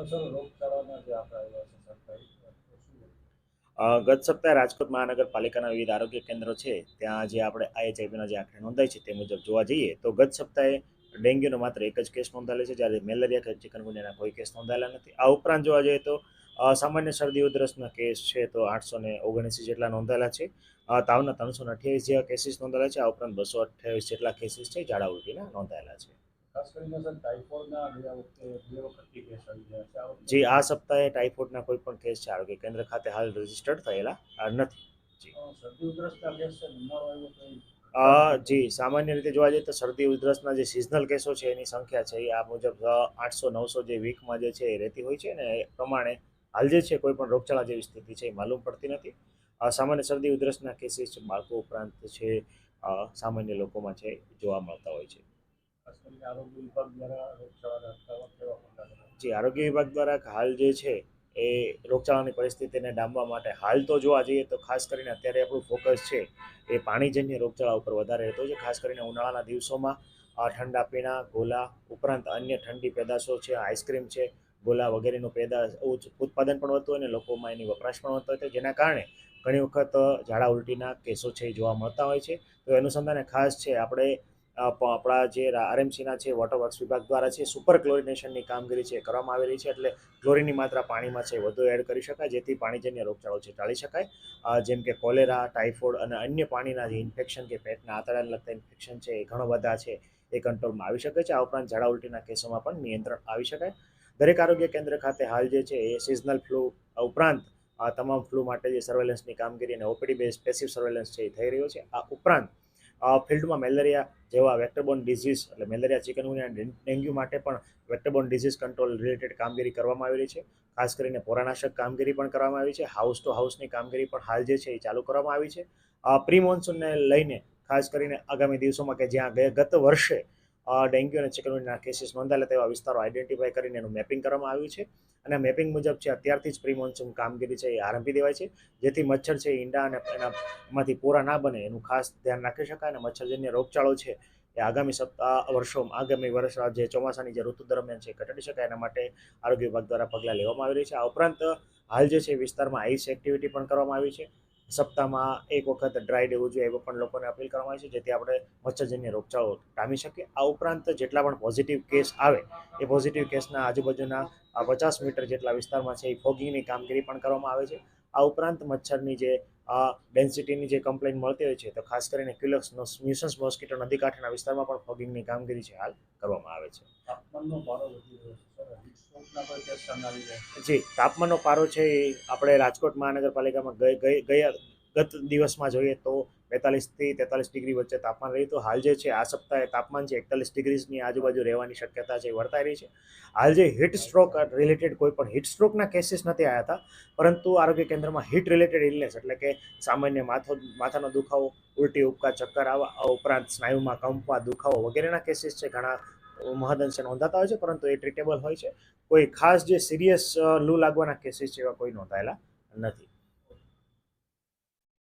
Sir રોગચાળાના જે આંકડા આવ્યા છે સરકારી તો શું? ગત સપ્તાહે રાજકોટ મહાનગરપાલિકાના વિવિધ આરોગ્ય કેન્દ્રો છે ત્યાં જે આપણે IHIVના જે આંકડા નોંધાય છે તે મુજબ જોવા જઈએ તો ગત સપ્તાહે ડેન્ગ્યુનો માત્ર એક જ કેસ નોંધાયેલો છે, જ્યારે મેલેરિયા કે ચિકનગુનિયાના કોઈ કેસ નોંધાયેલા નથી. આ ઉપરાંત જોવા જઈએ તો સામાન્ય શરદી ઉધરસના કેસ છે તો 879 જેટલા નોંધાયેલા છે. તાવના 328 જેવા કેસીસ નોંધાયેલા છે. આ ઉપરાંત 228 જેટલા કેસીસ છે ઝાડા ઉલટીના નોંધાયેલા છે. ખાસ કરીને સર ટાઇફોઇડના ગયા વખતે બે વખતથી કેસ આવી ગયા છે. આ વખતે જે આ સપ્તાહે ટાઇફોઇડના કોઈ પણ કેસ છે આરોગ્ય કેન્દ્ર ખાતે હાલ રજીસ્ટર્ડ થયેલા નથી. જી. શરદી ઉધરસના કેસ છે ઉનાળો આવ્યો તો જી, સામાન્ય રીતે જોવા જઈએ તો શરદી ઉધરસના જે સિઝનલ કેસો છે એની સંખ્યા છે એ આ મુજબ 800-900 જે વીકમાં જે છે એ રહેતી હોય છે, ને એ પ્રમાણે હાલ જે છે કોઈ પણ રોગચાળા જેવી સ્થિતિ છે એ માલુમ પડતી નથી. સામાન્ય શરદી ઉધરસના કેસીસ બાળકો ઉપરાંત છે સામાન્ય લોકોમાં છે જોવા મળતા હોય છે. ખાસ કરીને આરોગ્ય વિભાગ દ્વારા રોગચાળાને અટકાવવા કેવા પગલાં જે આરોગ્ય વિભાગ દ્વારા હાલ જે છે એ રોગચાળાની પરિસ્થિતિને ડામવા માટે હાલ તો જોવા જઈએ તો ખાસ કરીને અત્યારે આપણું ફોકસ છે એ પાણીજન્ય રોગચાળા ઉપર વધારે રહેતો છે. ખાસ કરીને ઉનાળાના દિવસોમાં ઠંડા પીણા, ગોલા ઉપરાંત અન્ય ઠંડી પેદાશો છે, આઈસ્ક્રીમ છે, ગોલા વગેરેનું ઉત્પાદન પણ વધતું હોય અને લોકોમાં એની વપરાશ પણ વધતો હોય છે, જેના કારણે ઘણી વખત ઝાડા ઉલટીના કેસો છે એ જોવા મળતા હોય છે. તો અનુસંધાને ખાસ છે આપણે આપણા જે RMCના છે વોટર વિભાગ દ્વારા છે સુપર ક્લોરિનેશનની કામગીરી છે કરવામાં આવી રહી છે, એટલે ક્લોરિનની માત્રા પાણીમાં છે વધુ એડ કરી શકાય જેથી પાણીજન્ય રોગચાળો છે ટાળી શકાય. જેમ કે કોલેરા, ટાઇફોઇડ અને અન્ય પાણીના જે ઇન્ફેક્શન કે પેટના આંતરડાને લગતા ઇન્ફેક્શન છે એ ઘણા બધા છે એ કંટ્રોલમાં આવી શકે છે. આ ઉપરાંત ઝાડા ઉલટીના કેસોમાં પણ નિયંત્રણ આવી શકાય. દરેક આરોગ્ય કેન્દ્ર ખાતે હાલ જે છે એ સિઝનલ ફ્લૂ ઉપરાંત તમામ ફ્લૂ માટે જે સર્વેલન્સની કામગીરી અને OPD બેઝ પેસિવ સર્વેલન્સ છે એ થઈ રહ્યો છે. આ ઉપરાંત ફિલ્ડમાં મેલેરિયા જેવા વેક્ટરબોર્ન ડિઝીઝ એટલે મેલેરિયા, ચિકનગુનિયા, ડેન્ગ્યુ માટે પણ વેક્ટરબોર્ન ડિઝીઝ કંટ્રોલ રિલેટેડ કામગીરી કરવામાં આવી રહી છે. ખાસ કરીને પોરાનાશક કામગીરી પણ કરવામાં આવી છે. હાઉસ ટુ હાઉસની કામગીરી પણ હાલ જે છે એ ચાલુ કરવામાં આવી છે. પ્રી મોન્સૂનને લઈને ખાસ કરીને આગામી દિવસોમાં કે જ્યાં ગત વર્ષે ડેન્ગ્યુ અને ચિકનગુનિયાના કેસીસ નોંધાયેલા તેવા વિસ્તારો આઈડેન્ટિફાઈ કરીને એનું મેપિંગ કરવામાં આવ્યું છે, અને મેપિંગ મુજબ છે અત્યારથી જ પ્રી મોન્સૂન કામગીરી છે એ આરંભી દેવાય છે, જેથી મચ્છર છે ઈંડા અને એનામાંથી પૂરા ના બને એનું ખાસ ધ્યાન રાખી શકાય અને મચ્છરજન્ય રોગચાળો છે એ આગામી વર્ષ જે ચોમાસાની જે ઋતુ દરમિયાન છે ઘટાડી શકાય એના માટે આરોગ્ય વિભાગ દ્વારા પગલાં લેવામાં આવી રહી છે. આ ઉપરાંત હાલ જે છે વિસ્તારમાં આઈસ એક્ટિવિટી પણ કરવામાં આવી છે. સપ્તાહમાં એક વખત ડ્રાય ડે ઉજવે એવો પણ લોકોને અપીલ કરવામાં આવી છે, જેથી આપણે મચ્છરજન્ય રોગચાળો ટામી શકીએ. આ ઉપરાંત જેટલા પણ પોઝિટિવ કેસ આવે એ પોઝિટિવ કેસના આજુબાજુના 50 મીટર જેટલા વિસ્તારમાં છે એ ફોગિંગની કામગીરી પણ કરવામાં આવે છે. આ ઉપરાંત મચ્છરની જે ડેન્સિટીની જે કમ્પ્લેન મળતી હોય છે તો ખાસ કરીને ક્યુલેક્સ ન્યુસન્સ મોસ્કીટો નદી કાંઠાના વિસ્તારમાં પણ ફોગિંગની કામગીરી છે હાલ કરવામાં આવે છે. તાપમાનનો પારો વધી રહ્યો છે સર, હીટ સ્ટ્રોકના કોઈ કેસ સામે આવી જાય? જી, તાપમાનનો પારો છે એ આપણે રાજકોટ મહાનગરપાલિકામાં ગત દિવસમાં જોઈએ તો 42 થી 43 ડિગ્રી વચ્ચે તાપમાન રહ્યું હતું. હાલ જે છે આ સપ્તાહે તાપમાન છે 41 ડિગ્રીની આજુબાજુ રહેવાની શક્યતા છે વર્તાઈ રહી છે. હાલ જે હીટ સ્ટ્રોક રિલેટેડ કોઈ પણ હીટ સ્ટ્રોકના કેસીસ નથી આવ્યા હતા, પરંતુ આરોગ્ય કેન્દ્રમાં હીટ રિલેટેડ ઇલનેસ એટલે કે સામાન્ય માથાનો દુખાવો, ઉલટી, ઉપકા, ચક્કર આવવા ઉપરાંત સ્નાયુમાં કંપવા, દુખાવો વગેરેના કેસીસ છે ઘણા મહદઅંશે નોંધાતા હોય છે, પરંતુ એ ટ્રીટેબલ હોય છે. કોઈ ખાસ જે સિરિયસ લૂ લાગવાના કેસીસ જેવા કોઈ નોંધાયેલા નથી.